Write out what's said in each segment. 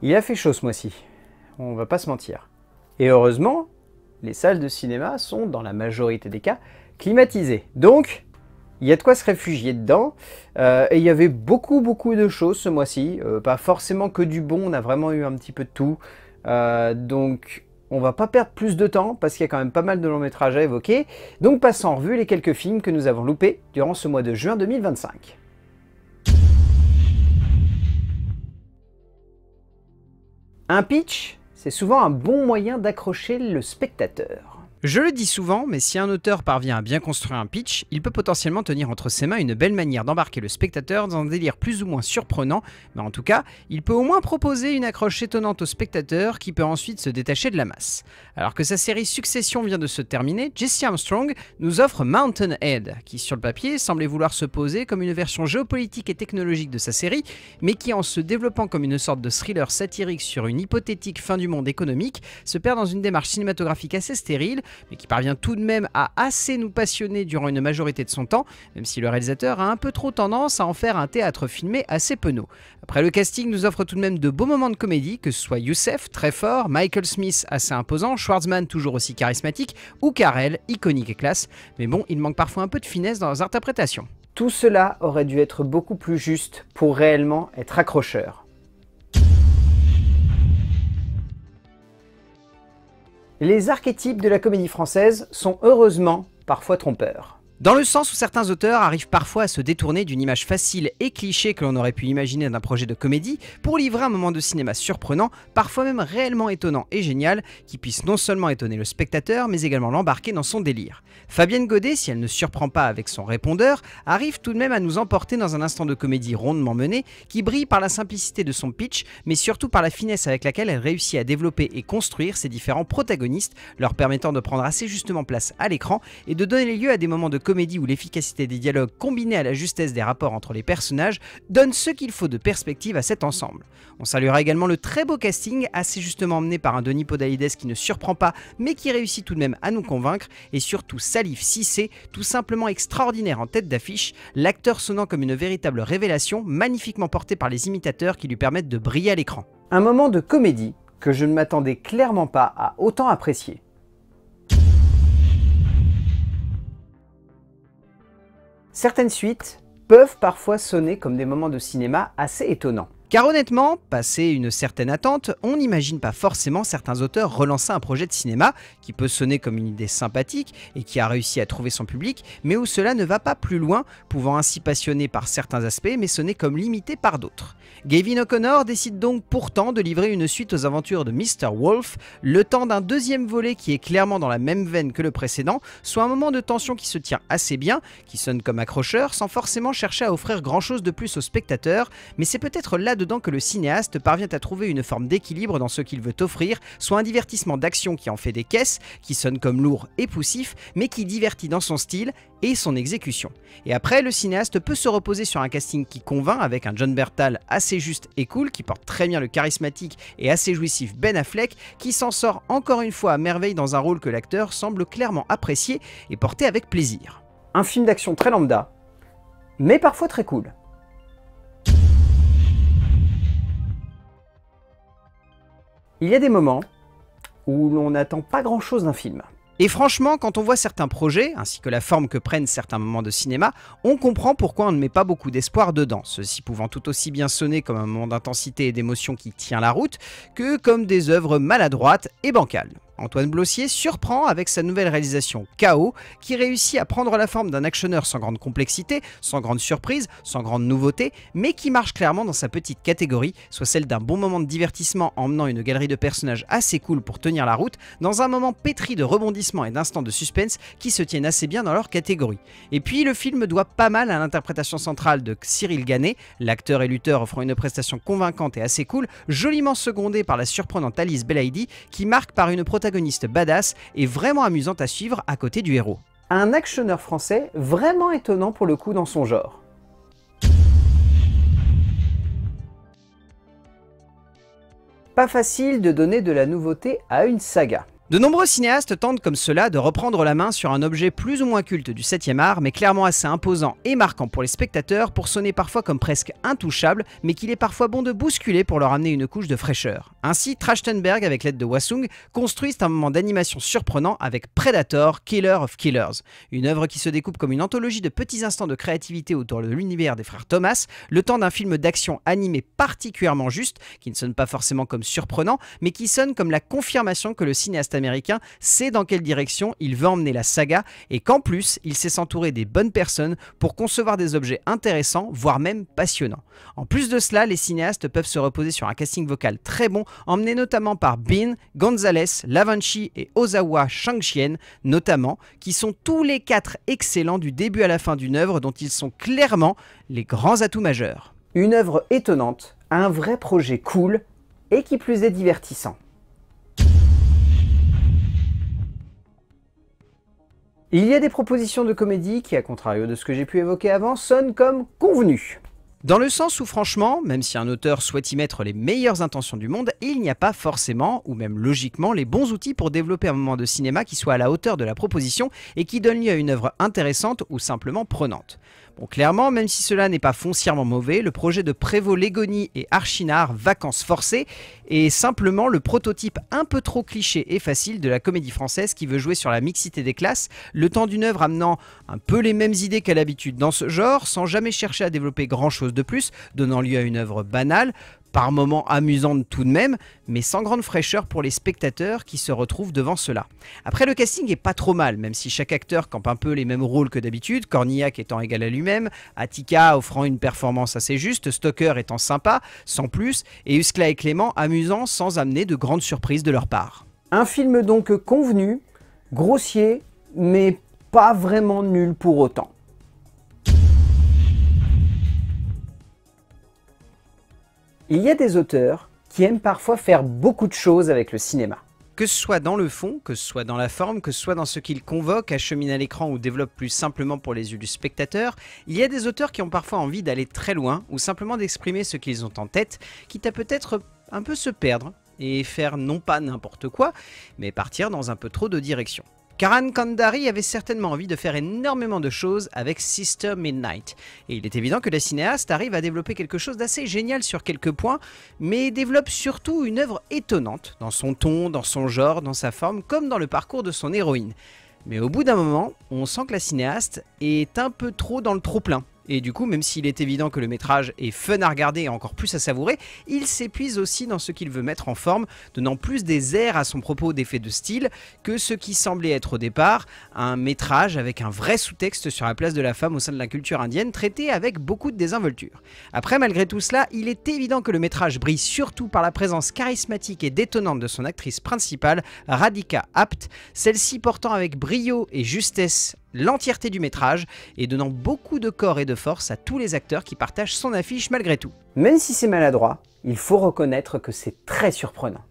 Il a fait chaud ce mois-ci, on va pas se mentir. Et heureusement, les salles de cinéma sont, dans la majorité des cas, climatisées. Donc, il y a de quoi se réfugier dedans. Et il y avait beaucoup de choses ce mois-ci. Pas forcément que du bon, on a vraiment eu un petit peu de tout. Donc, on va pas perdre plus de temps, parce qu'il y a quand même pas mal de longs métrages à évoquer. Donc, passons en revue les quelques films que nous avons loupés durant ce mois de juin 2025. Un pitch, c'est souvent un bon moyen d'accrocher le spectateur. Je le dis souvent, mais si un auteur parvient à bien construire un pitch, il peut potentiellement tenir entre ses mains une belle manière d'embarquer le spectateur dans un délire plus ou moins surprenant, mais en tout cas, il peut au moins proposer une accroche étonnante au spectateur qui peut ensuite se détacher de la masse. Alors que sa série Succession vient de se terminer, Jesse Armstrong nous offre Mountainhead, qui sur le papier semblait vouloir se poser comme une version géopolitique et technologique de sa série, mais qui en se développant comme une sorte de thriller satirique sur une hypothétique fin du monde économique, se perd dans une démarche cinématographique assez stérile, mais qui parvient tout de même à assez nous passionner durant une majorité de son temps, même si le réalisateur a un peu trop tendance à en faire un théâtre filmé assez penaud. Après, le casting nous offre tout de même de beaux moments de comédie, que ce soit Youssef, très fort, Michael Smith, assez imposant, Schwartzman, toujours aussi charismatique, ou Carell, iconique et classe, mais bon, il manque parfois un peu de finesse dans leurs interprétations. Tout cela aurait dû être beaucoup plus juste pour réellement être accrocheur. Les archétypes de la comédie française sont heureusement parfois trompeurs. Dans le sens où certains auteurs arrivent parfois à se détourner d'une image facile et cliché que l'on aurait pu imaginer d'un projet de comédie pour livrer un moment de cinéma surprenant, parfois même réellement étonnant et génial, qui puisse non seulement étonner le spectateur, mais également l'embarquer dans son délire. Fabienne Godet, si elle ne surprend pas avec son répondeur, arrive tout de même à nous emporter dans un instant de comédie rondement mené, qui brille par la simplicité de son pitch, mais surtout par la finesse avec laquelle elle réussit à développer et construire ses différents protagonistes, leur permettant de prendre assez justement place à l'écran et de donner lieu à des moments de comédie où l'efficacité des dialogues combinée à la justesse des rapports entre les personnages donne ce qu'il faut de perspective à cet ensemble. On saluera également le très beau casting, assez justement emmené par un Denis Podalides qui ne surprend pas mais qui réussit tout de même à nous convaincre, et surtout Salif Cissé, tout simplement extraordinaire en tête d'affiche, l'acteur sonnant comme une véritable révélation, magnifiquement porté par les imitateurs qui lui permettent de briller à l'écran. Un moment de comédie que je ne m'attendais clairement pas à autant apprécier. Certaines suites peuvent parfois sonner comme des moments de cinéma assez étonnants. Car honnêtement, passé une certaine attente, on n'imagine pas forcément certains auteurs relancer un projet de cinéma qui peut sonner comme une idée sympathique et qui a réussi à trouver son public, mais où cela ne va pas plus loin, pouvant ainsi passionner par certains aspects mais sonner comme limité par d'autres. Gavin O'Connor décide donc pourtant de livrer une suite aux aventures de Mr. Wolf, le temps d'un deuxième volet qui est clairement dans la même veine que le précédent, soit un moment de tension qui se tient assez bien, qui sonne comme accrocheur, sans forcément chercher à offrir grand chose de plus aux spectateurs, mais c'est peut-être là-dedans que le cinéaste parvient à trouver une forme d'équilibre dans ce qu'il veut offrir, soit un divertissement d'action qui en fait des caisses, qui sonne comme lourd et poussif, mais qui divertit dans son style et son exécution. Et après, le cinéaste peut se reposer sur un casting qui convainc, avec un Jon Bernthal assez juste et cool, qui porte très bien le charismatique et assez jouissif Ben Affleck, qui s'en sort encore une fois à merveille dans un rôle que l'acteur semble clairement apprécier et porter avec plaisir. Un film d'action très lambda, mais parfois très cool. Il y a des moments où l'on n'attend pas grand-chose d'un film. Et franchement, quand on voit certains projets, ainsi que la forme que prennent certains moments de cinéma, on comprend pourquoi on ne met pas beaucoup d'espoir dedans, ceci pouvant tout aussi bien sonner comme un moment d'intensité et d'émotion qui tient la route, que comme des œuvres maladroites et bancales. Antoine Blossier surprend avec sa nouvelle réalisation KO, qui réussit à prendre la forme d'un actionneur sans grande complexité, sans grande surprise, sans grande nouveauté, mais qui marche clairement dans sa petite catégorie, soit celle d'un bon moment de divertissement emmenant une galerie de personnages assez cool pour tenir la route, dans un moment pétri de rebondissements et d'instants de suspense qui se tiennent assez bien dans leur catégorie. Et puis le film doit pas mal à l'interprétation centrale de Cyril Gannett, l'acteur et lutteur offrant une prestation convaincante et assez cool, joliment secondée par la surprenante Alice Belaïdi, qui marque par une protagoniste badass et vraiment amusante à suivre à côté du héros. Un actionneur français vraiment étonnant pour le coup dans son genre. Pas facile de donner de la nouveauté à une saga. De nombreux cinéastes tentent comme cela de reprendre la main sur un objet plus ou moins culte du 7e art, mais clairement assez imposant et marquant pour les spectateurs pour sonner parfois comme presque intouchable, mais qu'il est parfois bon de bousculer pour leur amener une couche de fraîcheur. Ainsi, Trachtenberg, avec l'aide de Hwasung, construisent un moment d'animation surprenant avec Predator, Killer of Killers, une œuvre qui se découpe comme une anthologie de petits instants de créativité autour de l'univers des frères Thomas, le temps d'un film d'action animé particulièrement juste, qui ne sonne pas forcément comme surprenant, mais qui sonne comme la confirmation que le cinéaste américain sait dans quelle direction il veut emmener la saga et qu'en plus, il sait s'entourer des bonnes personnes pour concevoir des objets intéressants, voire même passionnants. En plus de cela, les cinéastes peuvent se reposer sur un casting vocal très bon, emmené notamment par Bean, Gonzalez, Lavanchi et Ozawa Shangxian, notamment, qui sont tous les 4 excellents du début à la fin d'une œuvre dont ils sont clairement les grands atouts majeurs. Une œuvre étonnante, un vrai projet cool et qui plus est divertissant. Il y a des propositions de comédie qui, à contrario de ce que j'ai pu évoquer avant, sonnent comme convenues. Dans le sens où franchement, même si un auteur souhaite y mettre les meilleures intentions du monde, il n'y a pas forcément, ou même logiquement, les bons outils pour développer un moment de cinéma qui soit à la hauteur de la proposition et qui donne lieu à une œuvre intéressante ou simplement prenante. Bon, clairement, même si cela n'est pas foncièrement mauvais, le projet de Prévost-Légony et Archinard, Vacances forcées, est simplement le prototype un peu trop cliché et facile de la comédie française qui veut jouer sur la mixité des classes, le temps d'une œuvre amenant un peu les mêmes idées qu'à l'habitude dans ce genre, sans jamais chercher à développer grand chose de plus, donnant lieu à une œuvre banale, par moments amusante tout de même, mais sans grande fraîcheur pour les spectateurs qui se retrouvent devant cela. Après, le casting est pas trop mal, même si chaque acteur campe un peu les mêmes rôles que d'habitude, Cornillac étant égal à lui-même, Attica offrant une performance assez juste, Stoker étant sympa, sans plus, et Huskla et Clément amusant sans amener de grandes surprises de leur part. Un film donc convenu, grossier, mais pas vraiment nul pour autant. Il y a des auteurs qui aiment parfois faire beaucoup de choses avec le cinéma. Que ce soit dans le fond, que ce soit dans la forme, que ce soit dans ce qu'ils convoquent, acheminent à l'écran ou développent plus simplement pour les yeux du spectateur, il y a des auteurs qui ont parfois envie d'aller très loin ou simplement d'exprimer ce qu'ils ont en tête, quitte à peut-être un peu se perdre et faire non pas n'importe quoi, mais partir dans un peu trop de direction. Karan Kandari avait certainement envie de faire énormément de choses avec Sister Midnight, et il est évident que la cinéaste arrive à développer quelque chose d'assez génial sur quelques points, mais développe surtout une œuvre étonnante, dans son ton, dans son genre, dans sa forme, comme dans le parcours de son héroïne. Mais au bout d'un moment, on sent que la cinéaste est un peu trop dans le trop-plein. Et du coup, même s'il est évident que le métrage est fun à regarder et encore plus à savourer, il s'épuise aussi dans ce qu'il veut mettre en forme, donnant plus des airs à son propos d'effet de style que ce qui semblait être au départ un métrage avec un vrai sous-texte sur la place de la femme au sein de la culture indienne, traité avec beaucoup de désinvolture. Après, malgré tout cela, il est évident que le métrage brille surtout par la présence charismatique et détonnante de son actrice principale, Radhika Apte, celle-ci portant avec brio et justesse l'entièreté du métrage et donnant beaucoup de corps et de force à tous les acteurs qui partagent son affiche malgré tout. Même si c'est maladroit, il faut reconnaître que c'est très surprenant.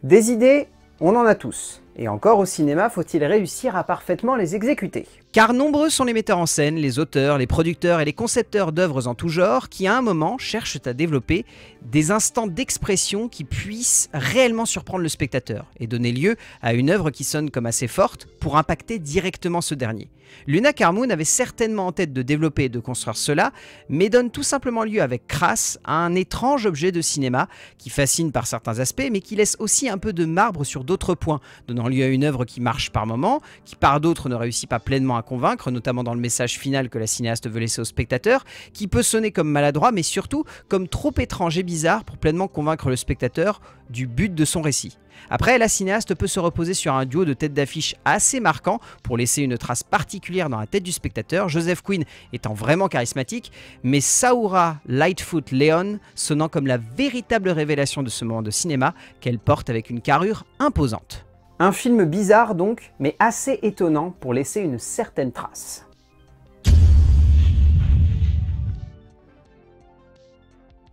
Des idées, on en a tous. Et encore au cinéma, faut-il réussir à parfaitement les exécuter. Car nombreux sont les metteurs en scène, les auteurs, les producteurs et les concepteurs d'œuvres en tout genre qui à un moment cherchent à développer des instants d'expression qui puissent réellement surprendre le spectateur et donner lieu à une œuvre qui sonne comme assez forte pour impacter directement ce dernier. Luna Carmoon avait certainement en tête de développer et de construire cela, mais donne tout simplement lieu avec crasse à un étrange objet de cinéma qui fascine par certains aspects mais qui laisse aussi un peu de marbre sur d'autres points, donnant lieu à une œuvre qui marche par moments, qui par d'autres ne réussit pas pleinement à convaincre, notamment dans le message final que la cinéaste veut laisser au spectateur, qui peut sonner comme maladroit mais surtout comme trop étrange et bizarre pour pleinement convaincre le spectateur du but de son récit. Après, la cinéaste peut se reposer sur un duo de têtes d'affiche assez marquant pour laisser une trace particulière dans la tête du spectateur, Joseph Quinn étant vraiment charismatique, mais Saoura Lightfoot Leon sonnant comme la véritable révélation de ce moment de cinéma qu'elle porte avec une carrure imposante. Un film bizarre donc, mais assez étonnant pour laisser une certaine trace.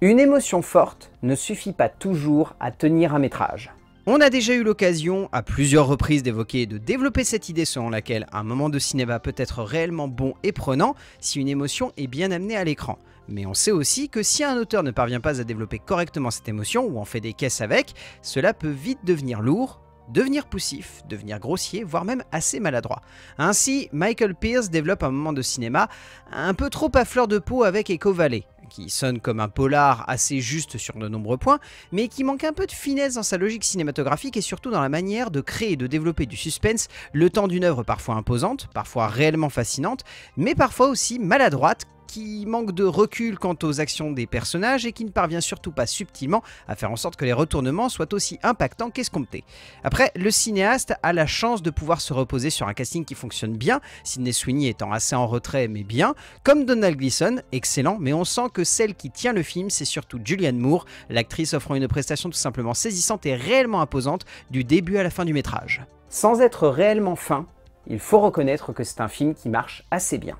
Une émotion forte ne suffit pas toujours à tenir un métrage. On a déjà eu l'occasion à plusieurs reprises d'évoquer et de développer cette idée selon laquelle un moment de cinéma peut être réellement bon et prenant si une émotion est bien amenée à l'écran. Mais on sait aussi que si un auteur ne parvient pas à développer correctement cette émotion ou en fait des caisses avec, cela peut vite devenir lourd, devenir poussif, devenir grossier, voire même assez maladroit. Ainsi, Michael Pearce développe un moment de cinéma un peu trop à fleur de peau avec Echo Valley, qui sonne comme un polar assez juste sur de nombreux points, mais qui manque un peu de finesse dans sa logique cinématographique et surtout dans la manière de créer et de développer du suspense le temps d'une œuvre parfois imposante, parfois réellement fascinante, mais parfois aussi maladroite, qui manque de recul quant aux actions des personnages et qui ne parvient surtout pas subtilement à faire en sorte que les retournements soient aussi impactants qu'escomptés. Après, le cinéaste a la chance de pouvoir se reposer sur un casting qui fonctionne bien, Sydney Sweeney étant assez en retrait mais bien, comme Domhnall Gleeson, excellent, mais on sent que celle qui tient le film, c'est surtout Julianne Moore, l'actrice offrant une prestation tout simplement saisissante et réellement imposante du début à la fin du métrage. Sans être réellement fin, il faut reconnaître que c'est un film qui marche assez bien.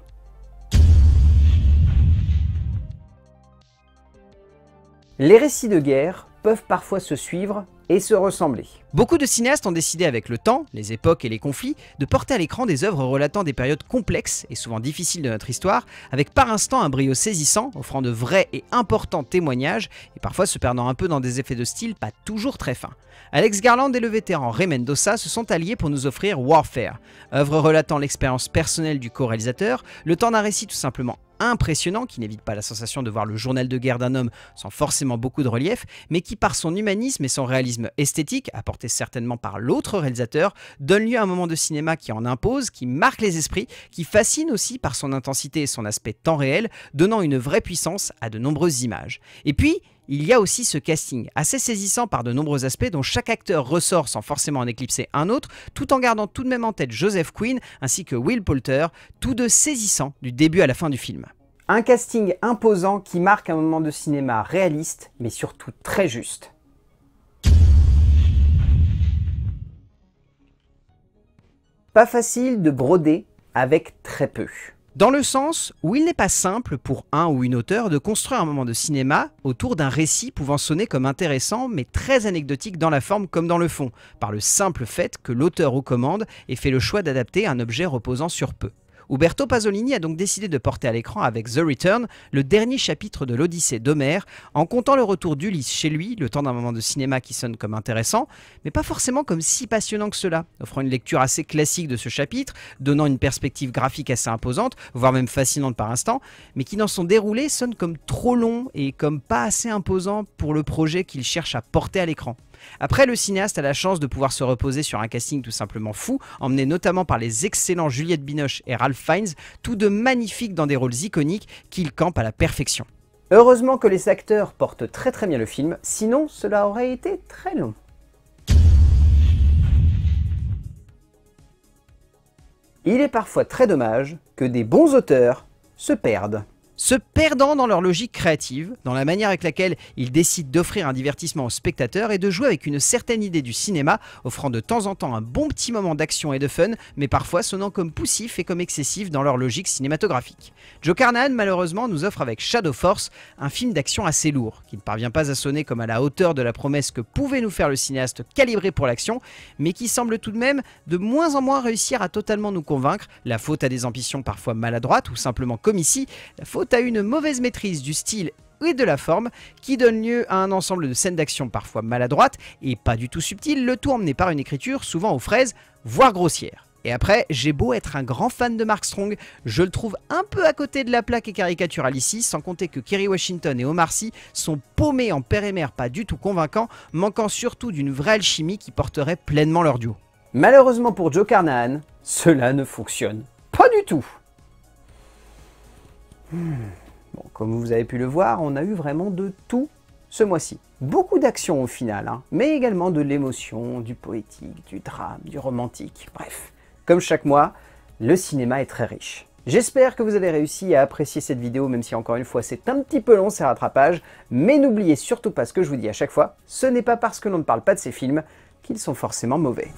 Les récits de guerre peuvent parfois se suivre et se ressembler. Beaucoup de cinéastes ont décidé avec le temps, les époques et les conflits, de porter à l'écran des œuvres relatant des périodes complexes et souvent difficiles de notre histoire, avec par instant un brio saisissant, offrant de vrais et importants témoignages, et parfois se perdant un peu dans des effets de style pas toujours très fins. Alex Garland et le vétéran Ray Mendoza se sont alliés pour nous offrir Warfare, œuvre relatant l'expérience personnelle du co-réalisateur, le temps d'un récit tout simplement impressionnant qui n'évite pas la sensation de voir le journal de guerre d'un homme sans forcément beaucoup de relief, mais qui par son humanisme et son réalisme esthétique, apporté certainement par l'autre réalisateur, donne lieu à un moment de cinéma qui en impose, qui marque les esprits, qui fascine aussi par son intensité et son aspect temps réel, donnant une vraie puissance à de nombreuses images. Et puis, il y a aussi ce casting, assez saisissant par de nombreux aspects dont chaque acteur ressort sans forcément en éclipser un autre, tout en gardant tout de même en tête Joseph Quinn ainsi que Will Poulter, tous deux saisissants du début à la fin du film. Un casting imposant qui marque un moment de cinéma réaliste, mais surtout très juste. Pas facile de broder avec très peu. Dans le sens où il n'est pas simple pour un ou une auteure de construire un moment de cinéma autour d'un récit pouvant sonner comme intéressant mais très anecdotique dans la forme comme dans le fond, par le simple fait que l'auteur aux commandes ait fait le choix d'adapter un objet reposant sur peu. Uberto Pasolini a donc décidé de porter à l'écran avec The Return le dernier chapitre de l'Odyssée d'Homère, en comptant le retour d'Ulysse chez lui, le temps d'un moment de cinéma qui sonne comme intéressant, mais pas forcément comme si passionnant que cela, offrant une lecture assez classique de ce chapitre, donnant une perspective graphique assez imposante, voire même fascinante par instant, mais qui dans son déroulé sonne comme trop long et comme pas assez imposant pour le projet qu'il cherche à porter à l'écran. Après, le cinéaste a la chance de pouvoir se reposer sur un casting tout simplement fou, emmené notamment par les excellents Juliette Binoche et Ralph Fiennes, tous deux magnifiques dans des rôles iconiques qu'il campe à la perfection. Heureusement que les acteurs portent très bien le film, sinon cela aurait été très long. Il est parfois très dommage que des bons auteurs se perdent. Se perdant dans leur logique créative, dans la manière avec laquelle ils décident d'offrir un divertissement aux spectateurs et de jouer avec une certaine idée du cinéma, offrant de temps en temps un bon petit moment d'action et de fun, mais parfois sonnant comme poussif et comme excessif dans leur logique cinématographique. Joe Carnahan malheureusement nous offre avec Shadow Force un film d'action assez lourd, qui ne parvient pas à sonner comme à la hauteur de la promesse que pouvait nous faire le cinéaste calibré pour l'action, mais qui semble tout de même de moins en moins réussir à totalement nous convaincre, la faute à des ambitions parfois maladroites ou simplement comme ici, la faute à une mauvaise maîtrise du style et de la forme qui donne lieu à un ensemble de scènes d'action parfois maladroites et pas du tout subtiles, le tout emmené par une écriture souvent aux fraises, voire grossière. Et après, j'ai beau être un grand fan de Mark Strong, je le trouve un peu à côté de la plaque et caricatural ici, sans compter que Kerry Washington et Omar Sy sont paumés en père et mère pas du tout convaincants, manquant surtout d'une vraie alchimie qui porterait pleinement leur duo. Malheureusement pour Joe Carnahan, cela ne fonctionne pas du tout. Bon, comme vous avez pu le voir, on a eu vraiment de tout ce mois-ci. Beaucoup d'action au final, mais également de l'émotion, du poétique, du drame, du romantique, bref. Comme chaque mois, le cinéma est très riche. J'espère que vous avez réussi à apprécier cette vidéo, même si encore une fois c'est un petit peu long ces rattrapages, mais n'oubliez surtout pas ce que je vous dis à chaque fois, ce n'est pas parce que l'on ne parle pas de ces films qu'ils sont forcément mauvais.